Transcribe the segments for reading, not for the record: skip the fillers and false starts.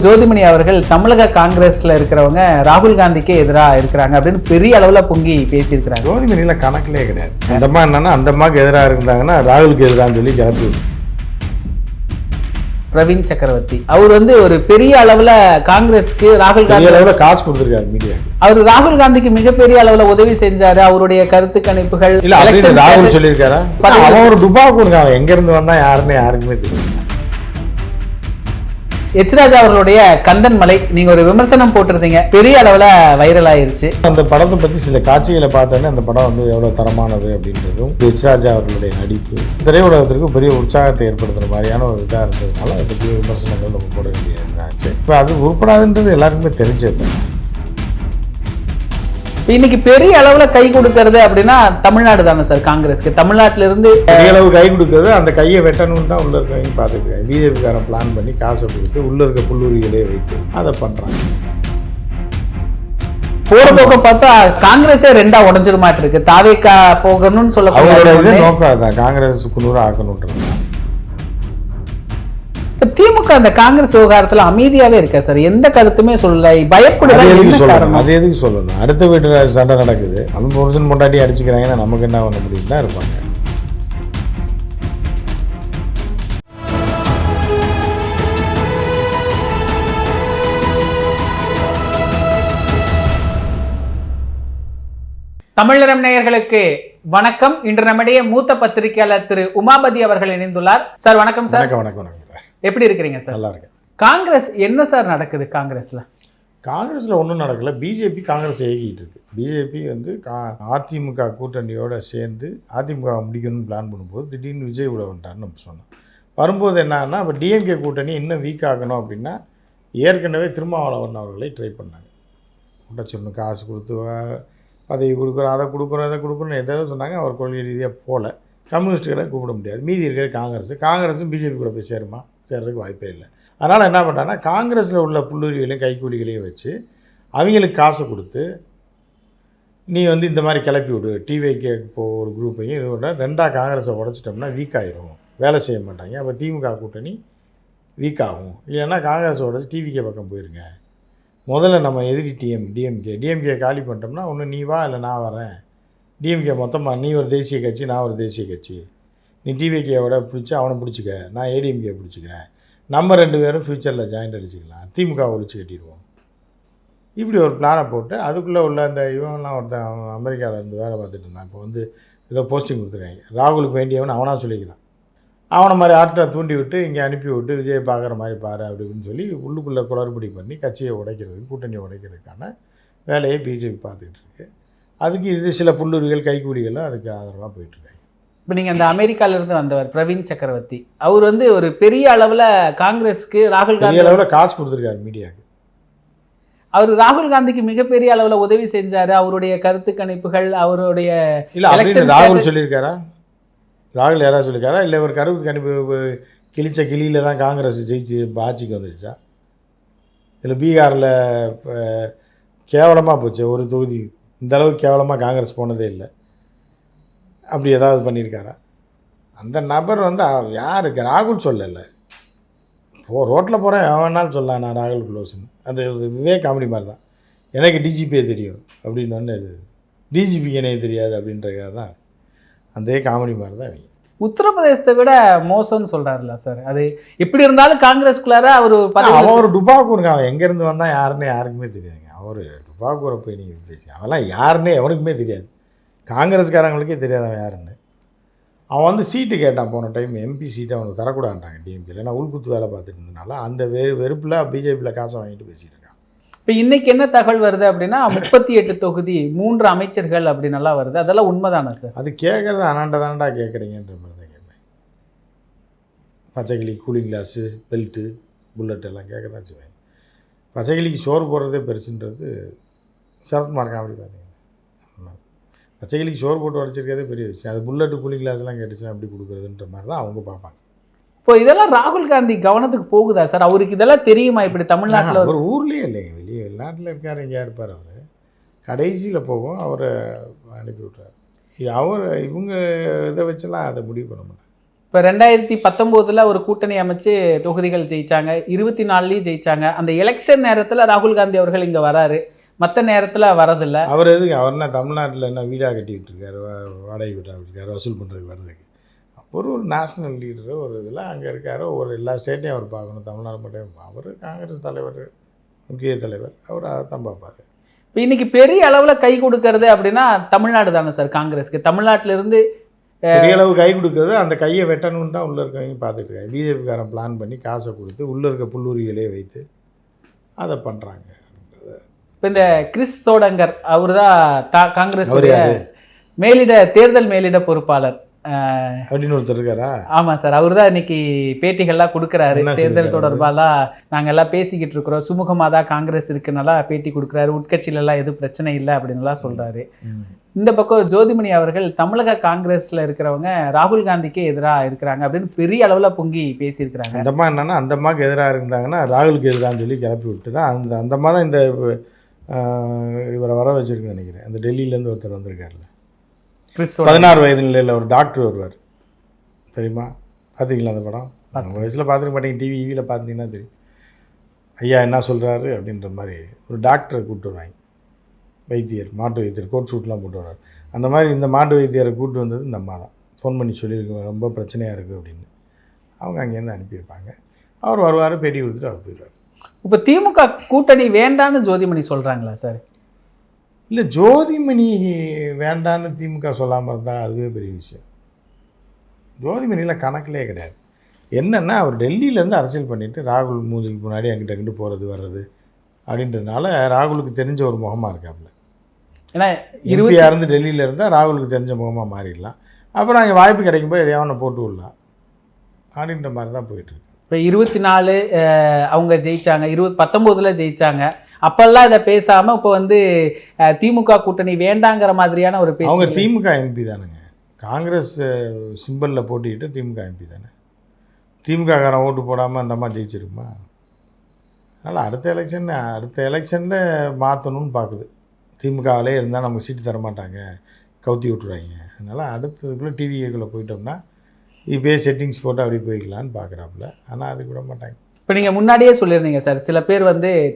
ஜோதிமணி அவர்கள் தமிழக காங்கிரஸ்ல இருக்கிறவங்க ராகுல் காந்திக்கே எதிராக இருக்கிறாங்க அப்படின்னு பெரிய அளவுல பொங்கி பேசியிருக்கிறாங்க. ஜோதிமணியில கணக்கிலே கிடையாது. அந்த அம்மா என்னன்னா அந்த அம்மாவுக்கு எதிராக இருந்தாங்கன்னா ராகுலுக்கு எதிரான்னு சொல்லி கிளப்பி. பிரவீன் சக்கரவர்த்தி அவர் ஒரு பெரிய அளவுல காங்கிரஸ்க்கு ராகுல் காந்தி அளவுல காசு கொடுத்திருக்காரு மீடியா. அவர் ராகுல் காந்திக்கு மிகப்பெரிய அளவுல உதவி செஞ்சாரு. அவருடைய கருத்து கணிப்புகள் ராகுல் சொல்லியிருக்காரா? அவன் ஒரு டுபா கொடுங்க. அவன் எங்க இருந்து வந்தா யாருக்குமே தெரியும். எச் ராஜா அவர்களுடைய கந்தன் மலை நீங்க ஒரு விமர்சனம் போட்டிருந்தீங்க, பெரிய அளவுல வைரல் ஆயிருச்சு. அந்த படத்தை பத்தி சில காட்சிகளை பார்த்தோன்னே அந்த படம் எவ்வளவு தரமானது அப்படின்றதும் எச் ராஜா அவர்களுடைய நடிப்பு திரையுலகத்திற்கு பெரிய உற்சாகத்தை ஏற்படுத்துற மாதிரியான ஒரு இதா இருந்ததுனால அதை பற்றி விமர்சனங்கள் நம்ம போட வேண்டியதாச்சு. இப்போ அது உருப்படாதுன்றது எல்லாருக்குமே தெரிஞ்சது. இன்னைக்கு பெரிய அளவுல கை கொடுக்கறது அப்படின்னா தமிழ்நாடு தானே சார். காங்கிரஸ்க்கு தமிழ்நாட்டில இருந்து பெரிய அளவு கை கொடுக்கறது, அந்த கையை வெட்டணும்னு தான் உள்ள இருக்கவங்க பார்த்துருக்காங்க. பிஜேபிக்காரன் பிளான் பண்ணி காசை கொடுத்து உள்ள இருக்க புல்லுரிகளே வைத்து அதை பண்றாங்க. போற போக்க பார்த்தா காங்கிரஸே ரெண்டா உடஞ்சிருமாட்டு இருக்கு. தாவேக்கா போகணும்னு சொல்ல அவங்களோட நோக்கம் அதான், காங்கிரஸ் குன்னூர் ஆக்கணும்ன்றது. திமுக அந்த காங்கிரஸ் விவகாரத்துல அமைதியாவே இருக்கா சார், எந்த கருத்துமே சொல்லல, பயப்படுது. அது எதுக்கு சொல்லணும்? அடுத்த வீட்டுல சண்டை நடக்குது, அவங்க புருஷன் பொண்டாட்டி அடிச்சுக்கிறாங்கன்னா நமக்கு என்ன பண்ண முடியும் தான் இருப்பாங்க. தமிழரம் நேயர்களுக்கு வணக்கம். இன்று நம்முடைய மூத்த பத்திரிகையாளர் திரு உமாபதி அவர்கள் இணைந்துள்ளார். சார் வணக்கம் சார். வணக்கம். எப்படி இருக்கிறீங்க சார்? நல்லா இருக்கேன். காங்கிரஸ் என்ன சார் நடக்குது காங்கிரஸ்ல ஒன்றும் நடக்கல. பிஜேபி காங்கிரஸ் இயக்கிட்டு இருக்கு. பிஜேபி அதிமுக கூட்டணியோட சேர்ந்து அதிமுக முடிக்கணும்னு பிளான் பண்ணும்போது திடீர்னு விஜய் உள்ள வந்துட்டார்னு நம்ம சொன்னோம். வரும்போது என்னன்னா, இப்போ டிஎம்கே கூட்டணி இன்னும் வீக் ஆகணும் அப்படின்னா ஏற்கனவே திருமாவளவன் அவர்களை ட்ரை பண்ணாங்க. உடச்சிடணும், காசு கொடுத்து பதவி கொடுக்குறோம், அதை கொடுக்குறோன்னு எதாவது சொன்னாங்க. அவர் கொள்கை ரீதியாக போகல. கம்யூனிஸ்ட்டுகளை கூப்பிட முடியாது. மீதி இருக்கிற காங்கிரஸும் பிஜேபி கூட போய் சேர்றதுக்கு வாய்ப்பே இல்லை. அதனால் என்ன பண்ணுறாங்கன்னா, காங்கிரஸில் உள்ள புல்லுரிகளையும் கைக்கூலிகளையும் வச்சு அவங்களுக்கு காசை கொடுத்து நீ இந்த மாதிரி கிளப்பி விடு, டிவிக்கு இப்போ ஒரு குரூப்பையும் இது விட ரெண்டாக காங்கிரஸை உடச்சிட்டோம்னா வீக் ஆகிரும், வேலை செய்ய மாட்டாங்க. அப்போ திமுக கூட்டணி வீக் ஆகும். இல்லைன்னா காங்கிரஸை உடச்சி டிவிக்கே பக்கம் போயிருங்க. முதல்ல நம்ம எதிரி டிஎம்கே காலி பண்ணிட்டோம்னா ஒன்று நீ வா, இல்லை நான் வரேன். டிஎம்கே மொத்தமாக நீ ஒரு தேசிய கட்சி, நான் ஒரு தேசிய கட்சி. நீ டிவிகேவோட பிடிச்சி அவனை பிடிச்சிக்க, நான் ஏடிஎம்கே பிடிச்சிக்கிறேன். நம்ம ரெண்டு பேரும் ஃப்யூச்சரில் ஜாயிண்ட் அடிச்சுக்கலாம், திமுக ஒழிச்சு கட்டிடுவோம். இப்படி ஒரு பிளானை போட்டு அதுக்குள்ளே உள்ள அந்த இவங்கெல்லாம் ஒருத்தன் அமெரிக்காவில் இருந்து வேலை பார்த்துட்டு இருந்தான். இப்போ ஏதோ போஸ்டிங் கொடுத்துருக்காங்க. ராகுலுக்கு வேண்டியவன் அவனாக சொல்லிக்கிறான். அவனை மாதிரி ஆட்டை தூண்டி விட்டு இங்கே அனுப்பி விட்டு விஜய் பார்க்குற மாதிரி பாரு அப்படின்னு சொல்லி உள்ளுக்குள்ளே குளறுபடி பண்ணி கட்சியை உடைக்கிறதுக்கு, கூட்டணியை உடைக்கிறதுக்கான வேலையை பிஜேபி பார்த்துக்கிட்டு இருக்கு. அதுக்கு இது சில புல்லுரிகள் கைக்கூலிகளும் அதுக்கு ஆதரவாக போயிட்டுருக்காங்க. இப்போ நீங்கள் அந்த அமெரிக்காவிலிருந்து வந்தவர் பிரவீன் சக்கரவர்த்தி அவர் ஒரு பெரிய அளவில் காங்கிரஸ்க்கு ராகுல் காந்தி அளவில் காசு கொடுத்துருக்காரு மீடியாவுக்கு. அவர் ராகுல் காந்திக்கு மிகப்பெரிய அளவில் உதவி செஞ்சார். அவருடைய கருத்து கணிப்புகள் அவருடைய இல்லை ராகுல் சொல்லியிருக்காரா? ராகுல் யாராவது சொல்லியிருக்காரா? இல்லை ஒரு கருத்து கணிப்பு கிழிச்ச கிளியில் தான் காங்கிரஸ் ஜெயிச்சு ஆட்சிக்கு வந்துடுச்சா? இல்லை பீகாரில் கேவலமாக போச்சு ஒரு தொகுதி, இந்த அளவுக்கு கேவலமாக காங்கிரஸ் போனதே இல்லை. அப்படி ஏதாவது பண்ணியிருக்காரா? அந்த நபர் யாருக்கு ராகுல் சொல்லலை. ரோட்டில் போகிறேன் எவனாலும் சொல்லலாம் நான் ராகுல் க்ளோஸ்ன்னு. அது விவேக் காமெடி மாதிரி தான். எனக்கு டிஜிபியே தெரியும் அப்படின்னு ஒன்று, டிஜிபிக்கு எனக்கு தெரியாது அப்படின்றதுக்காக தான் அந்த காமெடி மாதிரி தான். உத்தரப்பிரதேசத்தை விட மோசம்னு சொல்கிறாருல்ல சார். அது எப்படி இருந்தாலும் காங்கிரஸ்குள்ளார அவன் ஒரு டுபாக்கூருங்க. அவன் எங்கேருந்து வந்தால் யாருக்குமே தெரியாதுங்க. அவர் டுபாக்கூரை போய் நீங்கள் பேசி அவெல்லாம் யாருன்னே எவனுக்குமே தெரியாது. காங்கிரஸ்காரங்களுக்கே தெரியாது அவன் யாருன்னு. அவன் சீட்டு கேட்டான் போன டைம், எம்பி சீட்டை அவனுக்கு தரக்கூடாதுட்டாங்க டிஎம்கேல. நான் உள்குத்து வேலை பார்த்துட்டு இருந்தனால அந்த வெறுப்பில் பிஜேபியில் காசை வாங்கிட்டு பேசிட்டு இருக்கான். இப்போ இன்றைக்கி என்ன தகவல் வருது அப்படின்னா 38 தொகுதி 3 அமைச்சர்கள் அப்படி நல்லா வருது. அதெல்லாம் உண்மைதானே சார்? அது கேட்குறது தானடா கேட்குறீங்கன்ற மாதிரி தான் கேட்பேன். பச்சைக்கிளி, கூலிங் கிளாஸு, பெல்ட்டு, புல்லட் எல்லாம் கேட்க தான் செய்வேன். பச்சைக்கிளிக்கு சோறு போடுறதே பெருசுன்றது சரத்குமார் காமெடி பார்த்தீங்க. பச்சைக்கிளிக்கு சோறு போட்டு உடச்சிருக்கிறதே பெரிய விஷயம். அது புல்லட்டு, கூலிங் கிளாஸ்லாம் கேட்டுச்சுன்னா எப்படி கொடுக்குறதுன்ற மாதிரி தான் அவங்க பார்ப்பாங்க. இப்போ இதெல்லாம் ராகுல் காந்தி கவனத்துக்கு போகுதா சார்? அவருக்கு இதெல்லாம் தெரியுமா? இப்படி தமிழ்நாட்டில் ஒரு ஊர்லேயே இல்லைங்க, வெளிநாட்டில் இருக்கார், எங்கேயா இருப்பார் அவர். கடைசியில் போகும், அவரை அனுப்பி விட்றாரு. இவங்க இதை வச்செல்லாம் அதை முடிவு பண்ண மாட்டாங்க. இப்போ 2019 ஒரு கூட்டணி அமைச்சு தொகுதிகள் ஜெயிச்சாங்க, 24லையும் ஜெயிச்சாங்க. அந்த எலெக்ஷன் நேரத்தில் ராகுல் காந்தி அவர்கள் இங்கே வராரு, மற்ற நேரத்தில் வரதில்லை. அவர் எதுக்கு அவர்னா தமிழ்நாட்டில் என்ன வீடாக கட்டிக்கிட்டு இருக்காரு, வாடகை வீடாக இருக்காரு, வசூல் பண்ணுறதுக்கு வர்றதுக்கு. ஒரு நேஷ்னல் லீடரு ஒரு இதில் அங்கே இருக்காரு, ஒரு எல்லா ஸ்டேட்டையும் அவர் பார்க்கணும், தமிழ்நாடு மட்டும். அவர் காங்கிரஸ் தலைவர், முக்கிய தலைவர், அவர் அதை தான் பார்ப்பார். இப்போ இன்றைக்கி பெரிய அளவில் கை கொடுக்கறது அப்படின்னா தமிழ்நாடு தானே சார் காங்கிரஸுக்கு? தமிழ்நாட்டிலிருந்து பெரிய அளவு கை கொடுக்குறது, அந்த கையை வெட்டணும்னு தான் உள்ளே இருக்கவங்க பார்த்துட்டு இருக்காங்க. பிஜேபிக்காரன் பிளான் பண்ணி காசை கொடுத்து உள்ளே இருக்க புல்லுரிகளே வைத்து அதை பண்ணுறாங்க. இப்போ இந்த கிறிஸ் சோடங்கர் அவர் தான் காங்கிரஸ் தேர்தல் மேலிட பொறுப்பாளர் அப்படின்னு ஒருத்தர் இருக்காரா? ஆமாம் சார், அவர் தான் இன்னைக்கு பேட்டிகள்லாம் கொடுக்குறாரு. தேர்தல் தொடர்பாலாம் நாங்கள் எல்லாம் பேசிக்கிட்டு இருக்கிறோம், சுமூகமாக தான் காங்கிரஸ் இருக்குனால பேட்டி கொடுக்குறாரு, உட்கட்சியிலலாம் எதுவும் பிரச்சனை இல்லை அப்படின்லாம் சொல்கிறாரு. இந்த பக்கம் ஜோதிமணி அவர்கள் தமிழக காங்கிரஸில் இருக்கிறவங்க ராகுல் காந்திக்கே எதிராக இருக்கிறாங்க அப்படின்னு பெரிய அளவில் பொங்கி பேசியிருக்கிறாங்க. அந்த மாதிரி என்னன்னா, அந்த அம்மாவுக்கு எதிராக இருந்தாங்கன்னா ராகுலுக்கு எதிரான்னு சொல்லி கிளப்பி விட்டு தான் அந்த அம்மா தான் இந்த இவரை வர வச்சிருக்குன்னு நினைக்கிறேன். அந்த டெல்லியிலேருந்து ஒருத்தர் வந்திருக்காருல்ல, 16 வயது நிலையில் ஒரு டாக்டர் வருவார், தெரியுமா? பார்த்தீங்களா அந்த படம்? நம்ம வயசில் பார்த்துருக்க மாட்டேங்க, டிவியில் பார்த்தீங்கன்னா தெரியும். ஐயா என்ன சொல்கிறாரு அப்படின்ற மாதிரி ஒரு டாக்டரை கூப்பிட்டு வருவாங்க, வைத்தியர், மாட்டு வைத்தியர், கோட் சூட்லாம் போட்டு வர்றாரு. அந்த மாதிரி இந்த மாட்டு வைத்தியரை கூப்பிட்டு வந்தது இந்த அம்மா தான். ஃபோன் பண்ணி சொல்லியிருக்கோம் ரொம்ப பிரச்சனையாக இருக்குது அப்படின்னு. அவங்க அங்கேருந்து அனுப்பியிருப்பாங்க. அவர் வருவார், பேட்டி கொடுத்துட்டு அவர் போயிடுவார். இப்போ திமுக கூட்டணி வேண்டான்னு ஜோதிமணி சொல்கிறாங்களா சார்? இல்லை, ஜோதிமணி வேண்டான்னு திமுக சொல்லாமல் இருந்தால் அதுவே பெரிய விஷயம். ஜோதிமணியில் கணக்கிலே கிடையாது. என்னென்னா அவர் டெல்லியிலேருந்து அரசியல் பண்ணிவிட்டு ராகுல் மூஞ்சிக்கு முன்னாடி அங்கிட்ட அங்கிட்டு போகிறது வர்றது அப்படின்றதுனால ராகுலுக்கு தெரிஞ்ச ஒரு முகமாக இருக்காப்புல. ஏன்னா இருபதியாக இருந்து டெல்லியில் இருந்தால் ராகுலுக்கு தெரிஞ்ச முகமாக மாறிடலாம். அப்புறம் அங்கே வாய்ப்பு கிடைக்கும்போது எதையாவது போட்டு விடலாம் அப்படின்ற மாதிரி தான் போயிட்டுருக்கு. இப்போ 24 அவங்க ஜெயிச்சாங்க, 19 ஜெயிச்சாங்க. அப்பெல்லாம் இதை பேசாமல் இப்போ திமுக கூட்டணி வேண்டாங்கிற மாதிரியான ஒரு பேச்சு. அவங்க திமுக எம்பி தானுங்க, காங்கிரஸ் சிம்பிளில் போட்டிக்கிட்டு திமுக எம்பி தானே. திமுககாரன் ஓட்டு போடாமல் அந்த அம்மா ஜெயிச்சிருக்குமா? அதனால் அடுத்த எலெக்ஷனில் மாற்றணும்னு பார்க்குது. திமுகவிலே இருந்தால் நமக்கு சீட்டு தரமாட்டாங்க, கவுத்தி விட்டுருவாங்க. அதனால் அடுத்ததுக்குள்ளே டிவிக்குள்ளே போயிட்டோம்னா இப்போயே செட்டிங்ஸ் போட்டு அப்படி போய்க்கலான்னு பார்க்குறாப்புல. ஆனால் அது விட மாட்டாங்க. இப்போ நீங்கள் முன்னாடியே சொல்லியிருந்தீங்க சார், சில பேர்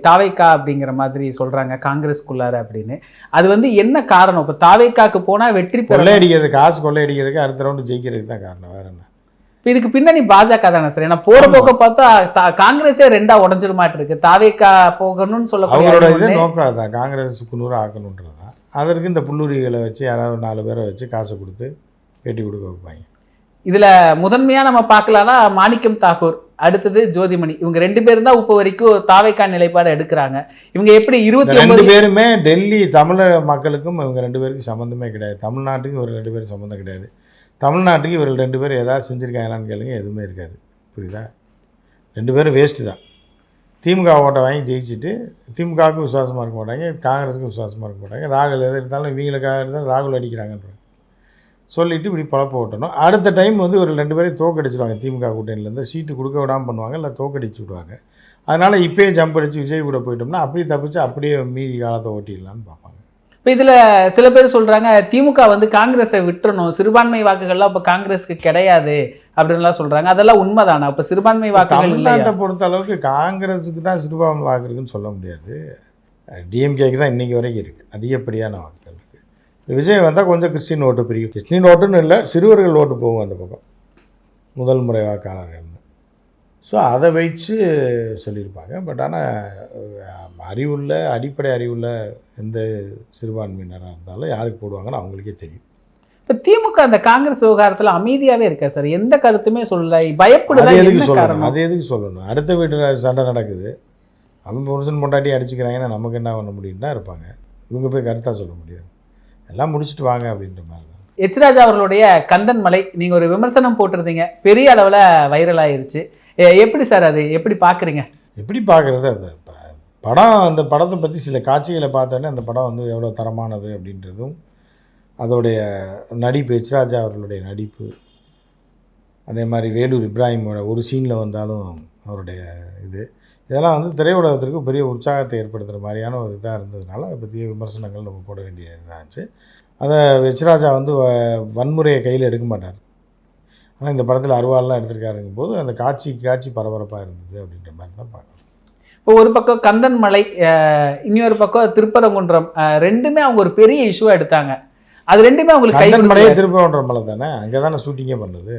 தாவேக்கா அப்படிங்கிற மாதிரி சொல்கிறாங்க காங்கிரஸ்குள்ளார அப்படின்னு. அது என்ன காரணம்? இப்போ தாவேக்காக்கு போனால் வெற்றி கொள்ளையடிக்கிறது, காசு கொள்ளையடிக்கிறதுக்கு அடுத்த ரவுண்டு ஜெயிக்கிறதுக்கு தான் காரணம், வேறு என்ன? இப்போ இதுக்கு பின்னணி பாஜக தானே சார்? ஏன்னா போகிற போக்க பார்த்தா காங்கிரஸே 2ஆ உடஞ்சிட மாட்டிருக்கு. தாவேக்கா போகணும்னு சொல்லக்கூடிய அவங்களோட இதே நோக்கம் அதுதான், காங்கிரஸுக்கு 100 ஆக்கணுன்றது தான். அதற்கு இந்த புல்லுரிகளை வச்சு யாராவது 4 பேரை வச்சு காசை கொடுத்து பேட்டி கொடுக்க வைப்பாங்க. இதில் முதன்மையாக நம்ம பார்க்கலாம்னா மாணிக்கம் தாக்கூர், அடுத்தது ஜோதிமணி, இவங்க 2 பேரும் தான் இப்போ வரைக்கும் தாவேக்கா நிலைப்பாடு எடுக்கிறாங்க. இவங்க எப்படி 29 பேருமே டெல்லி தமிழக மக்களுக்கும் இவங்க 2 பேருக்கும் சம்மந்தமே கிடையாது. தமிழ்நாட்டுக்கும் இவர் 2 பேரும் சம்மந்தம் கிடையாது. தமிழ்நாட்டுக்கு இவர்கள் 2 பேரும் ஏதாவது செஞ்சுருக்காங்களான்னு கேளுங்க, எதுவுமே இருக்காது. புரியுதா? 2 பேரும் வேஸ்ட்டு தான். திமுக ஓட்டை வாங்கி ஜெயிச்சுட்டு திமுகவுக்கும் விசுவாசமாக இருக்க மாட்டாங்க, காங்கிரஸுக்கும் விசுவாசமாக இருக்க மாட்டாங்க. ராகுல் எது இருந்தாலும் இவங்களுக்காக இருந்தாலும் ராகுல் அடிக்கிறாங்கன்ற சொல்லிவிட்டு இப்படி பழப்ப ஓட்டணும். அடுத்த டைம் ஒரு 2 பேரையும் தோக்கடிச்சிடுவாங்க. திமுக கூட்டணியிலேருந்து சீட்டு கொடுக்க விடாமல் பண்ணுவாங்க, இல்லை தோக்கடிச்சு விடுவாங்க. அதனால் இப்போயே ஜம்ப் அடித்து விஜய் கூட போயிட்டோம்னா அப்படியே தப்பிச்சு அப்படியே மீதி காலத்தை ஓட்டிடலான்னு பார்ப்பாங்க. இப்போ இதில் சில பேர் சொல்கிறாங்க திமுக காங்கிரஸை விட்டுறணும், சிறுபான்மை வாக்குகள்லாம் இப்போ காங்கிரஸுக்கு கிடையாது அப்படின்லாம் சொல்கிறாங்க. அதெல்லாம் உண்மைதானா? இப்போ சிறுபான்மை வாக்குகள் தமிழ்நாட்டை பொறுத்த அளவுக்கு காங்கிரஸுக்கு தான் சிறுபான்மை வாக்கு இருக்குன்னு சொல்ல முடியாது. டிஎம்கேக்கு தான் இன்றைக்கி வரைக்கும் இருக்குது அதிகப்படியான வாக்குகள் இருக்குது. விஜய் வந்தால் கொஞ்சம் கிறிஸ்டின் ஓட்டு பிரியும். கிறிஸ்டின் ஓட்டுன்னு இல்லை, சிறுவர்கள் ஓட்டு போகும் அந்த பக்கம், முதல் முறை வாக்காளர்கள்னு. ஸோ அதை வச்சு சொல்லியிருப்பாங்க. பட் ஆனால் அறிவுள்ள, அடிப்படை அறிவுள்ள எந்த சிறுபான்மையினராக இருந்தாலும் யாருக்கு போடுவாங்கன்னு அவங்களுக்கே தெரியும். இப்போ திமுக அந்த காங்கிரஸ் விவகாரத்தில் அமைதியாகவே இருக்கா சார்? எந்த கருத்துமே சொல்லலை, பயப்படுதா? எதுக்கு சொல்லணும்? அது எதுக்கு சொல்லணும்? அடுத்த வீட்டில் சண்டை நடக்குது, அவங்க புருஷன் பொண்டாட்டி அடிச்சுக்கிறாங்கன்னா நமக்கு என்ன பண்ண முடியும் தான் இருப்பாங்க. இவங்க போய் கருத்தாக சொல்ல முடியாது, எல்லாம் முடிச்சுட்டு வாங்க அப்படின்ற மாதிரி தான். எச் ராஜா அவர்களுடைய கந்தன் மலை நீங்கள் ஒரு விமர்சனம் போட்டிருந்தீங்க, பெரிய அளவில் வைரல் ஆயிருச்சு. எப்படி சார் அது எப்படி பார்க்குறீங்க? எப்படி பார்க்குறது? அது படம், அந்த படத்தை பற்றி சில காட்சிகளை பார்த்தோன்னே அந்த படம் எவ்வளோ தரமானது அப்படின்றதும், அதோடைய நடிப்பு, எச் ராஜா அவர்களுடைய நடிப்பு, அதே மாதிரி வேலூர் இப்ராஹிமோட ஒரு சீனில் வந்தாலும் அவருடைய இதெல்லாம் திரையுலகத்திற்கு பெரிய உற்சாகத்தை ஏற்படுத்துகிற மாதிரியான ஒரு இதாக இருந்ததுனால அதை பற்றிய விமர்சனங்கள் நம்ம போட வேண்டிய இதாச்சு. அதை எச் ராஜா வன்முறையை கையில் எடுக்க மாட்டார். ஆனால் இந்த படத்தில் அருவாள்லாம் எடுத்திருக்காருங்கும் போது அந்த காட்சி பரபரப்பாக இருந்தது அப்படின்ற மாதிரி தான் பார்க்கணும். இப்போ ஒரு பக்கம் கந்தன் மலை, இன்னொரு பக்கம் திருப்பரங்குன்றம், ரெண்டுமே அவங்க ஒரு பெரிய இஷ்யூவாக எடுத்தாங்க. அது ரெண்டுமே அவங்களுக்கு கந்தன் மலையே திருப்பரங்குன்றம் மலை தானே, அங்கே தானே ஷூட்டிங்கே பண்ணது.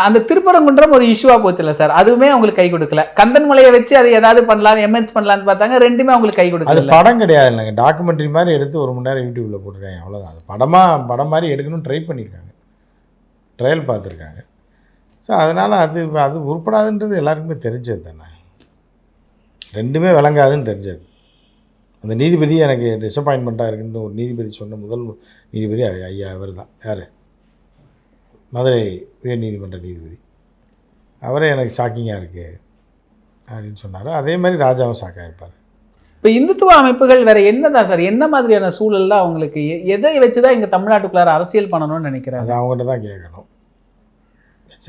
அந்த திருப்பரங்குன்றம் ஒரு இஷ்யூவா போச்சுல்ல சார், அதுவுமே அவங்களுக்கு கை கொடுக்கல. கந்தன் மலையை வச்சு அதை ஏதாவது பண்ணலாம், எம்என்ஸ் பண்ணலான்னு பார்த்தாங்க, ரெண்டுமே அவங்களுக்கு கை கொடுக்கல. அது படம் கிடையாது இல்லைங்க, டாக்குமெண்ட்ரி மாதிரி எடுத்து 1 மணி நேரம் யூடியூப்பில் போட்டிருக்காங்க, அவ்வளோதான். அது படம் மாதிரி எடுக்கணும்னு ட்ரை பண்ணியிருக்காங்க, ட்ரையல் பார்த்துருக்காங்க. ஸோ அதனால் அது உருப்படாதுன்றது எல்லாருக்குமே தெரிஞ்சது தானே, ரெண்டுமே விளங்காதுன்னு தெரிஞ்சது. அந்த நீதிபதி எனக்கு டிசப்பாயின்மெண்ட்டாக இருக்குன்னு ஒரு நீதிபதி சொன்ன முதல் நீதிபதி ஐயா அவர் தான். யார்? மதுரை உயர் நீதிமன்ற நீதிபதி. அவரே எனக்கு ஷாக்கிங்காக இருக்குது அப்படின்னு சொன்னார். அதே மாதிரி ராஜாவும் ஷாக்காக இருப்பார். இப்போ இந்துத்துவ அமைப்புகள் வேறு என்னதான் சார், என்ன மாதிரியான சூழல்லாம் அவங்களுக்கு எதை வச்சு தான் இங்கே தமிழ்நாட்டுக்குள்ளார அரசியல் பண்ணணும்னு நினைக்கிறாங்க? அது அவங்ககிட்ட தான் கேட்கணும்.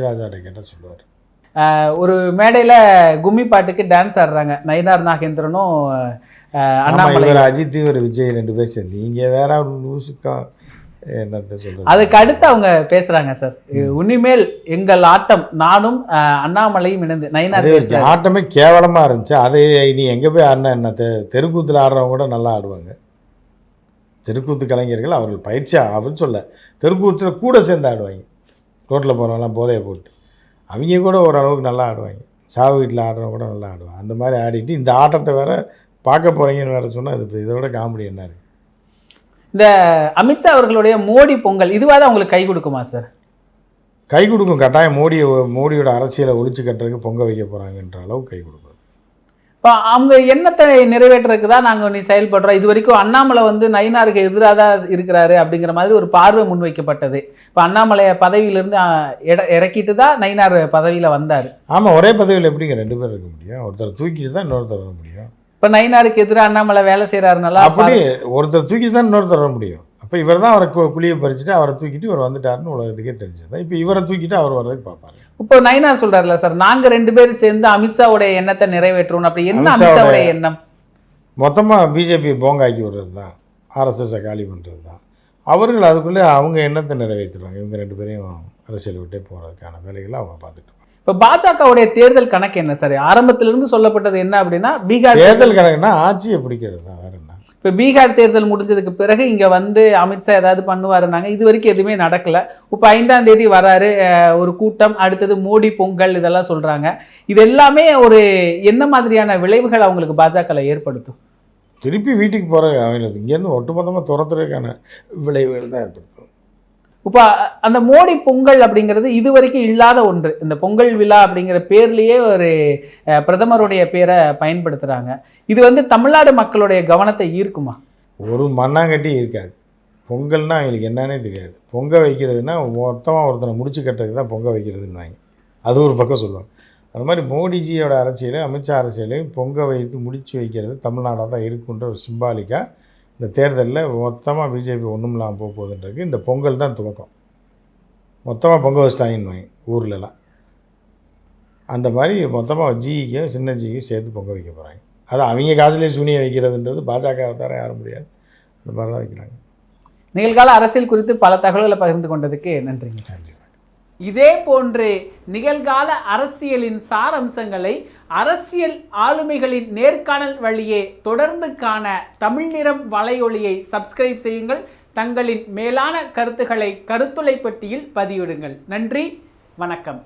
ராஜாட்ட கேட்டால் சொல்லுவார். ஒரு மேடையில் கும்மி பாட்டுக்கு டான்ஸ் ஆடுறாங்க நயினார் நாகேந்திரனும் அண்ணாமலை. இவர் அஜித், இவர் விஜய் 2 பேர் சேர்ந்து இங்கே வேற லூசுக்கா என்னத்தை சொல்றது. அதுக்கு அடுத்து அவங்க பேசுறாங்க சார், உனிமேல் எங்கள் ஆட்டம் நானும் அண்ணாமலையும் இணைந்து. நயினார் ஆட்டமே கேவலமாக இருந்துச்சு. அதை நீ எங்கே போய் ஆடினா என்ன, தெருக்கூத்தில் ஆடுறவங்க கூட நல்லா ஆடுவாங்க. தெருக்கூத்து கலைஞர்கள் அவர்கள் பயிற்சி அப்படின்னு சொல்ல, தெருக்கூத்தில் கூட சேர்ந்து ஆடுவாங்க. ரோட்டில் போகிறவங்களாம் போதையை போட்டு அவங்க கூட ஓரளவுக்கு நல்லா ஆடுவாங்க. சாவு வீட்டில் ஆடுறவங்க கூட நல்லா ஆடுவாங்க. அந்த மாதிரி ஆடிட்டு இந்த ஆட்டத்தை வேற பார்க்க போகிறீங்கன்னு வேறு சொன்னால் அது இதோட காமெடி என்ன இருக்குது? இந்த அமித்ஷா அவர்களுடைய மோடி பொங்கல் இதுவாக அவங்களுக்கு கை கொடுக்குமா சார்? கை கொடுக்கும், கட்டாயம். மோடியோட அரசியலை ஒழிச்சு கட்டுறதுக்கு பொங்க வைக்க போகிறாங்கன்ற அளவுக்கு கை கொடுக்கும். இப்போ அவங்க எண்ணத்தை நிறைவேற்றுறதுக்கு தான் நாங்கள் செயல்படுறோம். இது வரைக்கும் அண்ணாமலை வந்து நயினாருக்கு எதிராக தான் இருக்கிறாரு அப்படிங்கிற மாதிரி ஒரு பார்வை முன்வைக்கப்பட்டது. இப்போ அண்ணாமலையை பதவியிலிருந்து இறக்கிட்டு தான் நயினார் பதவியில் வந்தார். ஆமாம், ஒரே பதவியில் எப்படிங்க 2 பேர் இருக்க முடியும்? ஒருத்தர் தூக்கிட்டு தான் இன்னொருத்தர் வர முடியும். இப்போ நயினாருக்கு எதிராக அண்ணாமலை வேலை செய்கிறாருனால அப்படி ஒருத்தர் தூக்கிட்டு தான் இன்னொருத்தர் வர முடியும். அப்போ இவர் தான் அவரை குழியை பறிச்சுட்டு அவரை தூக்கிட்டு இவர் வந்துட்டாருன்னு உலகத்துக்கே தெரிஞ்சது. இப்போ இவரை தூக்கிட்டு அவர் வர்றதுக்கு பார்ப்பாரு. இப்போ நயினார் சொல்றாருல சார், நாங்க 2 பேரும் சேர்ந்து அமித்ஷாவுடைய எண்ணத்தை நிறைவேற்றுவோம். அப்படி என்ன அமித்ஷாவுடைய எண்ணம்? மொத்தமாக பிஜேபி போங்காக்கி விடுறது தான், ஆர்எஸ்எஸ்ஸை காலி பண்ணுறது தான். அவர்கள் அதுக்குள்ளே அவங்க எண்ணத்தை நிறைவேற்றுவாங்க. இவங்க 2 பேரையும் அரசியல் விட்டே போகிறதுக்கான வேலைகளை அவங்க பார்த்துட்டு. இப்போ பாஜகவுடைய தேர்தல் கணக்கு என்ன சார்? ஆரம்பத்திலிருந்து சொல்லப்பட்டது என்ன அப்படின்னா, பீகார் தேர்தல் கணக்குன்னா ஆட்சியை பிடிக்கிறது தான், வேற என்ன. இப்போ பீகார் தேர்தல் முடிஞ்சதுக்கு பிறகு இங்கே வந்து அமித்ஷா ஏதாவது பண்ணுவாருன்னாங்க. இது வரைக்கும் எதுவுமே நடக்கலை. இப்போ 5ஆம் தேதி வராரு, ஒரு கூட்டம், அடுத்தது மோடி பொங்கல், இதெல்லாம் சொல்கிறாங்க. இது எல்லாமே ஒரு என்ன மாதிரியான விளைவுகள் அவங்களுக்கு பாஜகவில் ஏற்படுத்தும்? திருப்பி வீட்டுக்கு போகிற அவங்களுக்கு இங்கேருந்து ஒட்டுமொத்தமாக துரத்துறதுக்கான விளைவுகள் தான் ஏற்படுத்தும். இப்போ அந்த மோடி பொங்கல் அப்படிங்கிறது இது வரைக்கும் இல்லாத ஒன்று. இந்த பொங்கல் விழா அப்படிங்கிற பேர்லேயே ஒரு பிரதமருடைய பேரை பயன்படுத்துகிறாங்க. இது வந்து தமிழ்நாடு மக்களுடைய கவனத்தை ஈர்க்குமா? ஒரு மண்ணாங்கட்டி இருக்காது. பொங்கல்னால் அவங்களுக்கு என்னன்னே தெரியாது. பொங்க வைக்கிறதுனா மொத்தமாக ஒருத்தனை முடிச்சு கட்டுறதுக்கு தான் பொங்க வைக்கிறதுன்னாங்க. அது ஒரு பக்கம் சொல்லுவாங்க. அது மாதிரி மோடிஜியோட அரசியலையும் அமித்ஷா அரசியலையும் பொங்க வைத்து முடிச்சு வைக்கிறது தமிழ்நாடாக தான் இருக்குன்ற ஒரு சிம்பாலிக்காக இந்த தேர்தலில் மொத்தமாக பிஜேபி ஒன்றும் இல்லாமல் போகுதுன்றது இந்த பொங்கல் தான் துவக்கம். மொத்தமாக பொங்க வச்சிட்டாங்கன்னு ஊர்லலாம். அந்த மாதிரி மொத்தமாக ஜிக்கும் சின்ன ஜிக்கும் சேர்த்து பொங்க வைக்க போகிறாங்க. அது அவங்க காசுலேயே சூனியை வைக்கிறதுன்றது பாஜகவை தவிர யாரும் முடியாது. இந்த மாதிரி தான் வைக்கிறாங்க. நிகழ்கால அரசியல் குறித்து பல தகவல்களை பகிர்ந்து கொண்டதுக்கு நன்றிங்க. நன்றி. இதே போன்று நிகழ்கால அரசியலின் சாரம்சங்களை அரசியல் ஆளுமைகளின் நேர்காணல் வழியே தொடர்ந்து காண தமிழ் நிறம் வலையொலியை சப்ஸ்கிரைப் செய்யுங்கள். தங்களின் மேலான கருத்துக்களை கருத்துளை பெட்டியில் பதிவிடுங்கள். நன்றி, வணக்கம்.